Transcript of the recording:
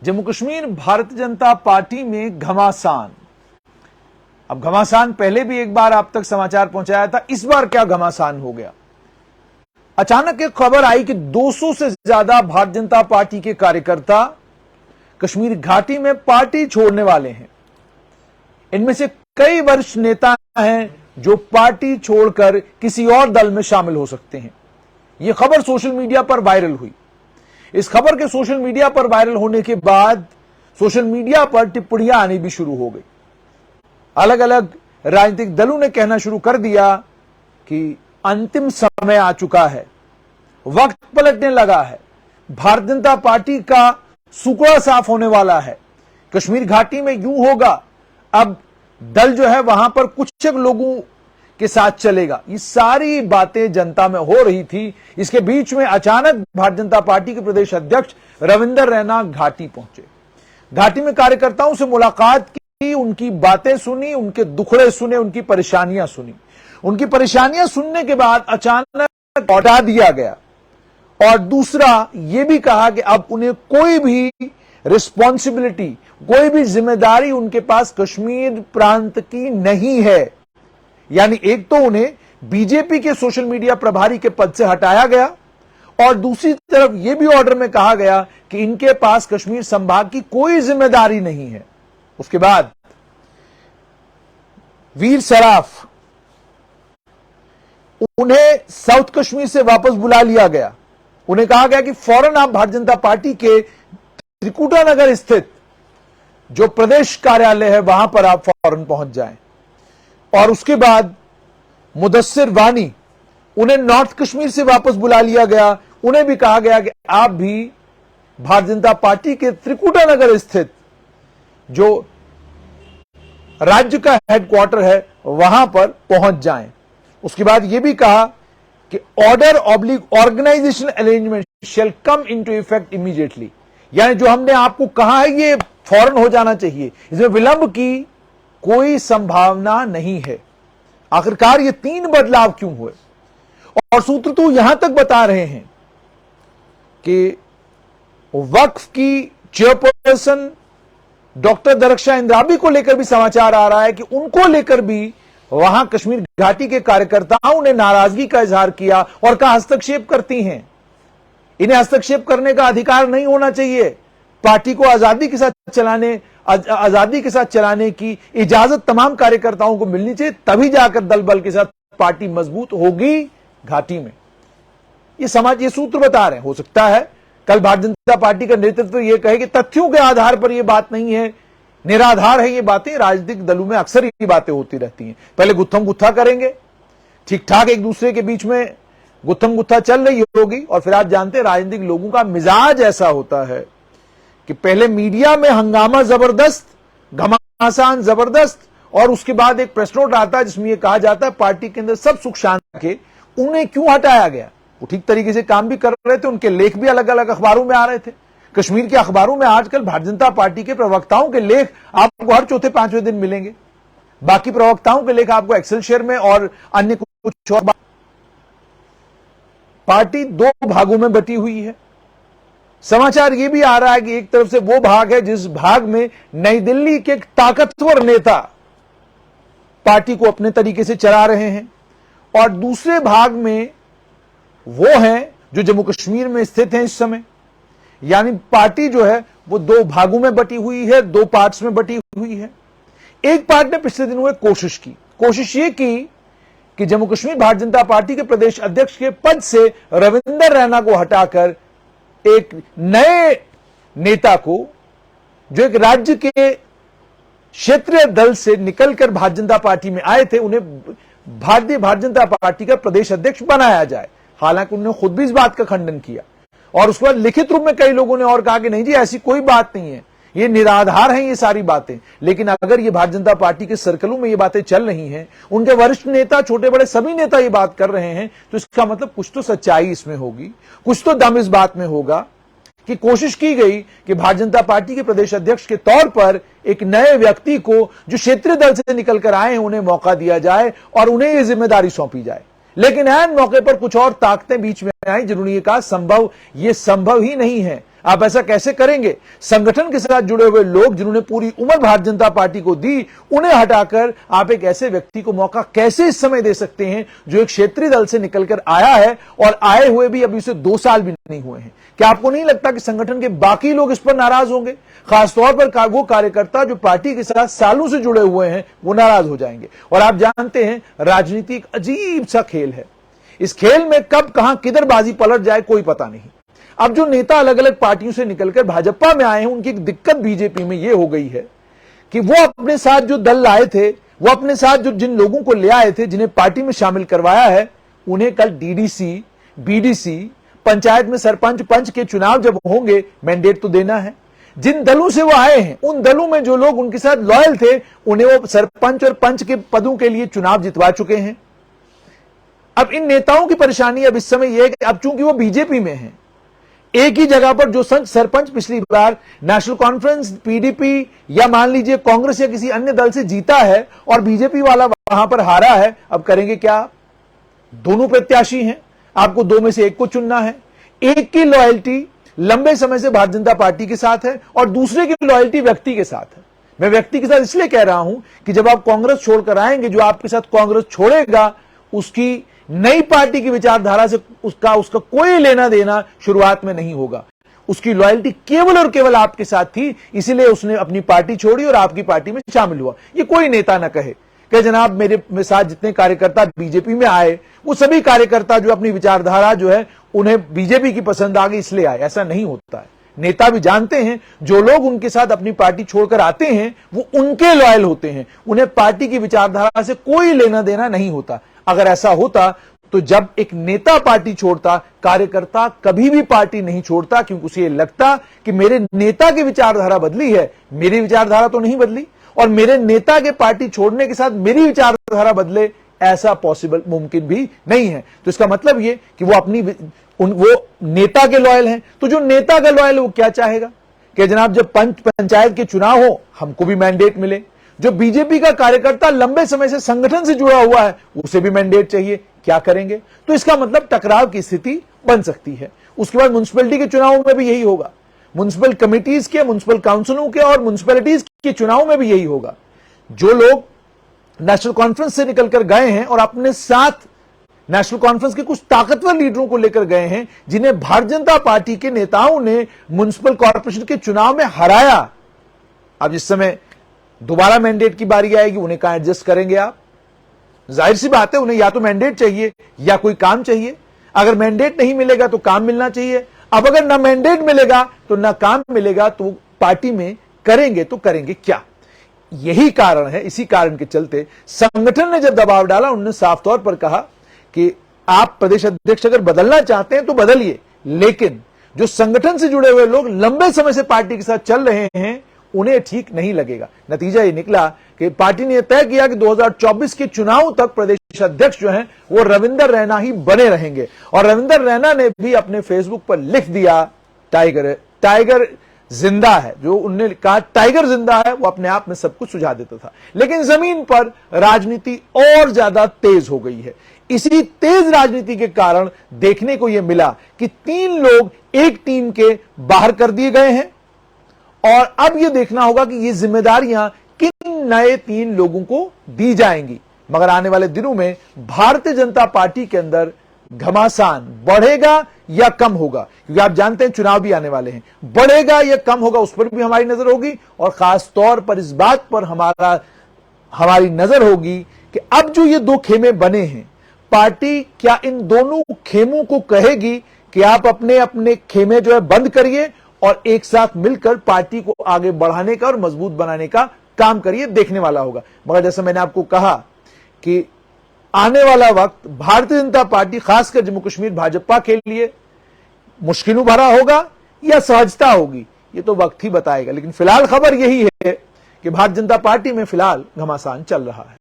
Jammu Kashmir Bharatiya Janata party में घमासान। अब घमासान पहले भी एक बार आप तक समाचार पहुंचाया था, इस बार क्या घमासान हो गया? अचानक एक खबर आई कि 200 से ज्यादा भारतीय जनता पार्टी के कार्यकर्ता कश्मीर घाटी में पार्टी छोड़ने वाले हैं। इनमें से कई वरिष्ठ नेता हैं जो पार्टी छोड़कर किसी और दल में शामिल हो सकते हैं। यह खबर सोशल मीडिया पर वायरल हुई। इस खबर के सोशल मीडिया पर वायरल होने के बाद सोशल मीडिया पर टिप्पणियां आनी भी शुरू हो गई। अलग अलग राजनीतिक दलों ने कहना शुरू कर दिया कि अंतिम समय आ चुका है, वक्त पलटने लगा है, भारतीय जनता पार्टी का सुकड़ा साफ होने वाला है, कश्मीर घाटी में यूं होगा, अब दल जो है वहां पर कुछ लोगों के साथ चलेगा। ये सारी बातें जनता में हो रही थी। इसके बीच में अचानक भारतीय जनता पार्टी के प्रदेश अध्यक्ष रविंदर रैना घाटी पहुंचे। घाटी में कार्यकर्ताओं से मुलाकात की, उनकी बातें सुनी, उनके दुखड़े सुने, उनकी परेशानियां सुनी। उनकी परेशानियां सुनने के बाद अचानक हटा दिया गया और दूसरा यह भी कहा कि अब उन्हें कोई भी रिस्पॉन्सिबिलिटी, कोई भी जिम्मेदारी उनके पास कश्मीर प्रांत की नहीं है। यानी एक तो उन्हें बीजेपी के सोशल मीडिया प्रभारी के पद से हटाया गया और दूसरी तरफ यह भी ऑर्डर में कहा गया कि इनके पास कश्मीर संभाग की कोई जिम्मेदारी नहीं है। उसके बाद वीर सराफ, उन्हें साउथ कश्मीर से वापस बुला लिया गया। उन्हें कहा गया कि फौरन आप भारतीय जनता पार्टी के त्रिकुटा नगर स्थित जो प्रदेश कार्यालय है वहां पर आप फौरन पहुंच जाएं। और उसके बाद मुदस्सिर वानी, उन्हें नॉर्थ कश्मीर से वापस बुला लिया गया। उन्हें भी कहा गया कि आप भी भारतीय जनता पार्टी के त्रिकुटा नगर स्थित जो राज्य का हेडक्वार्टर है वहां पर पहुंच जाएं। उसके बाद यह भी कहा कि ऑर्डर ऑब्लिक ऑर्गेनाइजेशन अरेंजमेंट शैल कम इनटू इफेक्ट इमीडिएटली। यानी जो हमने आपको कहा है ये फौरन हो जाना चाहिए, इसमें विलंब की कोई संभावना नहीं है। आखिरकार ये 3 बदलाव क्यों हुए? और सूत्र तो यहां तक बता रहे हैं कि वक्फ की चेयरपर्सन डॉक्टर दरख्शां इंद्राबी को लेकर भी समाचार आ रहा है कि उनको लेकर भी वहां कश्मीर घाटी के कार्यकर्ताओं ने नाराजगी का इजहार किया और कहा हस्तक्षेप करती हैं। इन्हें हस्तक्षेप करने का अधिकार नहीं होना चाहिए। पार्टी को आजादी के साथ चलाने की इजाजत तमाम कार्यकर्ताओं को मिलनी चाहिए, तभी जाकर दल बल के साथ पार्टी मजबूत होगी घाटी में। ये सूत्र बता रहे हैं। हो सकता है कल भारतीय जनता पार्टी का नेतृत्व यह कहे कि तथ्यों के आधार पर यह बात नहीं है, निराधार है ये बातें। राजनीतिक दलों में अक्सर ये बातें होती रहती हैं। पहले गुत्थम गुत्था करेंगे, ठीक ठाक एक दूसरे के बीच में गुत्थम गुत्था चल रही होगी और फिर आप जानते हैं राजनीतिक लोगों का मिजाज ऐसा होता है कि पहले मीडिया में हंगामा जबरदस्त, घमासान जबरदस्त, और उसके बाद एक प्रेस नोट आता है जिसमें यह कहा जाता है पार्टी के अंदर सब सुख शांति के, उन्हें क्यों हटाया गया? वो ठीक तरीके से काम भी कर रहे थे, उनके लेख भी अलग अलग अखबारों में आ रहे थे। कश्मीर के अखबारों में आजकल भारतीय जनता पार्टी के प्रवक्ताओं के लेख आपको हर चौथे पांचवें दिन मिलेंगे। बाकी प्रवक्ताओं के लेख आपको एक्सेल शेयर में और अन्य कुछ और। पार्टी 2 भागों में बटी हुई है। समाचार यह भी आ रहा है कि एक तरफ से वो भाग है जिस भाग में नई दिल्ली के एक ताकतवर नेता पार्टी को अपने तरीके से चला रहे हैं और दूसरे भाग में वो हैं जो जम्मू कश्मीर में स्थित हैं इस समय। यानी पार्टी जो है वो 2 भागों में बटी हुई है, 2 पार्ट्स में बटी हुई है। एक पार्ट ने पिछले दिनों में कोशिश ये की कि जम्मू कश्मीर भारतीय जनता पार्टी के प्रदेश अध्यक्ष के पद से रविंदर रैना को हटाकर एक नए नेता को, जो एक राज्य के क्षेत्रीय दल से निकलकर भारतीय जनता पार्टी में आए थे, उन्हें भारतीय जनता पार्टी का प्रदेश अध्यक्ष बनाया जाए। हालांकि उन्होंने खुद भी इस बात का खंडन किया और उसके बाद लिखित रूप में कई लोगों ने और कहा कि नहीं जी ऐसी कोई बात नहीं है, ये निराधार हैं ये सारी बातें। लेकिन अगर ये भारतीय जनता पार्टी के सर्कलों में ये बातें चल रही हैं, उनके वरिष्ठ नेता, छोटे बड़े सभी नेता ये बात कर रहे हैं, तो इसका मतलब कुछ तो सच्चाई इसमें होगी, कुछ तो दम इस बात में होगा कि कोशिश की गई कि भारतीय जनता पार्टी के प्रदेश अध्यक्ष के तौर पर एक नए व्यक्ति को जो क्षेत्रीय दल से निकलकर आए हैं उन्हें मौका दिया जाए और उन्हें यह जिम्मेदारी सौंपी जाए। लेकिन ऐन मौके पर कुछ और ताकतें बीच में आई जिन्होंने कहा ये संभव ही नहीं है। आप ऐसा कैसे करेंगे? संगठन के साथ जुड़े हुए लोग जिन्होंने पूरी उम्र भारतीय जनता पार्टी को दी, उन्हें हटाकर आप एक ऐसे व्यक्ति को मौका कैसे इस समय दे सकते हैं जो एक क्षेत्रीय दल से निकलकर आया है और आए हुए भी अभी उसे 2 साल भी नहीं हुए हैं? क्या आपको नहीं लगता कि संगठन के बाकी लोग इस पर नाराज होंगे? खासतौर पर वो कार्यकर्ता जो पार्टी के साथ सालों से जुड़े हुए हैं, वो नाराज हो जाएंगे। और आप जानते हैं, राजनीति एक अजीब सा खेल है। इस खेल में कब कहां किधर बाजी पलट जाए कोई पता नहीं। अब जो नेता अलग अलग पार्टियों से निकलकर भाजपा में आए हैं, उनकी एक दिक्कत बीजेपी में यह हो गई है कि वो अपने साथ जो दल लाए थे, वो अपने साथ जो जिन लोगों को ले आए थे, जिन्हें पार्टी में शामिल करवाया है, उन्हें कल डीडीसी, बीडीसी, पंचायत में सरपंच पंच के चुनाव जब होंगे, मैंडेट तो देना है। जिन दलों से वो आए हैं, उन दलों में जो लोग उनके साथ लॉयल थे, उन्हें वो सरपंच और पंच के पदों के लिए चुनाव जितवा चुके हैं। अब इन नेताओं की परेशानी अब इस समय यह है कि अब चूंकि वो बीजेपी में है, एक ही जगह पर जो सरपंच पिछली बार नेशनल कॉन्फ्रेंस, पीडीपी या मान लीजिए कांग्रेस या किसी अन्य दल से जीता है और बीजेपी वाला वहां पर हारा है, अब करेंगे क्या? दोनों प्रत्याशी हैं, आपको 2 में से एक को चुनना है। एक की लॉयल्टी लंबे समय से भारतीय जनता पार्टी के साथ है और दूसरे की लॉयल्टी व्यक्ति के साथ है। मैं व्यक्ति के साथ इसलिए कह रहा हूं कि जब आप कांग्रेस छोड़कर आएंगे, जो आपके साथ कांग्रेस छोड़ेगा, उसकी नई पार्टी की विचारधारा से उसका कोई लेना देना शुरुआत में नहीं होगा। उसकी लॉयल्टी केवल और केवल आपके साथ थी, इसीलिए उसने अपनी पार्टी छोड़ी और आपकी पार्टी में शामिल हुआ। ये कोई नेता ना कहे कि जनाब मेरे साथ जितने कार्यकर्ता बीजेपी में आए, वो सभी कार्यकर्ता जो अपनी विचारधारा जो है उन्हें बीजेपी की पसंद आ गई इसलिए आए। ऐसा नहीं होता है। नेता भी जानते हैं जो लोग उनके साथ अपनी पार्टी छोड़कर आते हैं, वो उनके लॉयल होते हैं, उन्हें पार्टी की विचारधारा से कोई लेना देना नहीं होता। अगर ऐसा होता तो जब एक नेता पार्टी छोड़ता, कार्यकर्ता कभी भी पार्टी नहीं छोड़ता, क्योंकि उसे लगता कि मेरे नेता की विचारधारा बदली है, मेरी विचारधारा तो नहीं बदली, और मेरे नेता के पार्टी छोड़ने के साथ मेरी विचारधारा बदले, ऐसा पॉसिबल मुमकिन भी नहीं है। तो इसका मतलब ये कि वो नेता के लॉयल हैं। तो जो नेता का लॉयल है वो क्या चाहेगा कि जनाब जब पंचायत के चुनाव हो, हमको भी मैंडेट मिले। जो बीजेपी का कार्यकर्ता लंबे समय से संगठन से जुड़ा हुआ है, उसे भी मैंडेट चाहिए। क्या करेंगे? तो इसका मतलब टकराव की स्थिति बन सकती है। उसके बाद म्युनिसिपैलिटी के चुनावों में भी यही होगा, म्युनिसिपल कमिटीज के, म्युनिसिपल काउंसिलों के और म्युनिसिपैलिटीज के चुनाव में भी यही होगा। जो लोग नेशनल कॉन्फ्रेंस से निकलकर गए हैं और अपने साथ नेशनल कॉन्फ्रेंस के कुछ ताकतवर लीडरों को लेकर गए हैं, जिन्हें भारतीय जनता पार्टी के नेताओं ने म्युनिसिपल कॉर्पोरेशन के चुनाव में हराया, अब इस समय दोबारा मैंडेट की बारी आएगी, उन्हें कहां एडजस्ट करेंगे आप? जाहिर सी बात है, उन्हें या तो मैंडेट चाहिए या कोई काम चाहिए। अगर मैंडेट नहीं मिलेगा तो काम मिलना चाहिए। अब अगर ना मैंडेट मिलेगा तो ना काम मिलेगा, तो पार्टी में करेंगे तो करेंगे क्या? यही कारण है। इसी कारण के चलते संगठन ने जब दबाव डाला, उन्होंने साफ तौर पर कहा कि आप प्रदेश अध्यक्ष अगर बदलना चाहते हैं तो बदलिए, लेकिन जो संगठन से जुड़े हुए लोग लंबे समय से पार्टी के साथ चल रहे हैं, उन्हें ठीक नहीं लगेगा। नतीजा ये निकला कि पार्टी ने तय किया कि 2024 के चुनाव तक प्रदेश अध्यक्ष जो हैं वो रविंदर रैना ही बने रहेंगे। और रविंदर रैना ने भी अपने फेसबुक पर लिख दिया, टाइगर जिंदा है। जो उन्होंने कहा टाइगर जिंदा है, वो अपने आप में सब कुछ सुझा देता था। लेकिन जमीन पर राजनीति और ज्यादा तेज हो गई है। इसी तेज राजनीति के कारण देखने को यह मिला कि 3 लोग एक टीम के बाहर कर दिए गए हैं, और अब यह देखना होगा कि ये जिम्मेदारियां किन नए 3 लोगों को दी जाएंगी। मगर आने वाले दिनों में भारतीय जनता पार्टी के अंदर घमासान बढ़ेगा या कम होगा, क्योंकि आप जानते हैं चुनाव भी आने वाले हैं। बढ़ेगा या कम होगा, उस पर भी हमारी नजर होगी, और खास तौर पर इस बात पर हमारी नजर होगी कि अब जो ये 2 खेमे बने हैं, पार्टी क्या इन दोनों खेमों को कहेगी कि आप अपने अपने खेमे जो है बंद करिए और एक साथ मिलकर पार्टी को आगे बढ़ाने का और मजबूत बनाने का काम करिए। देखने वाला होगा। मगर जैसे मैंने आपको कहा कि आने वाला वक्त भारतीय जनता पार्टी, खासकर जम्मू कश्मीर भाजपा के लिए मुश्किलों भरा होगा या सहजता होगी, ये तो वक्त ही बताएगा। लेकिन फिलहाल खबर यही है कि भारतीय जनता पार्टी में फिलहाल घमासान चल रहा है।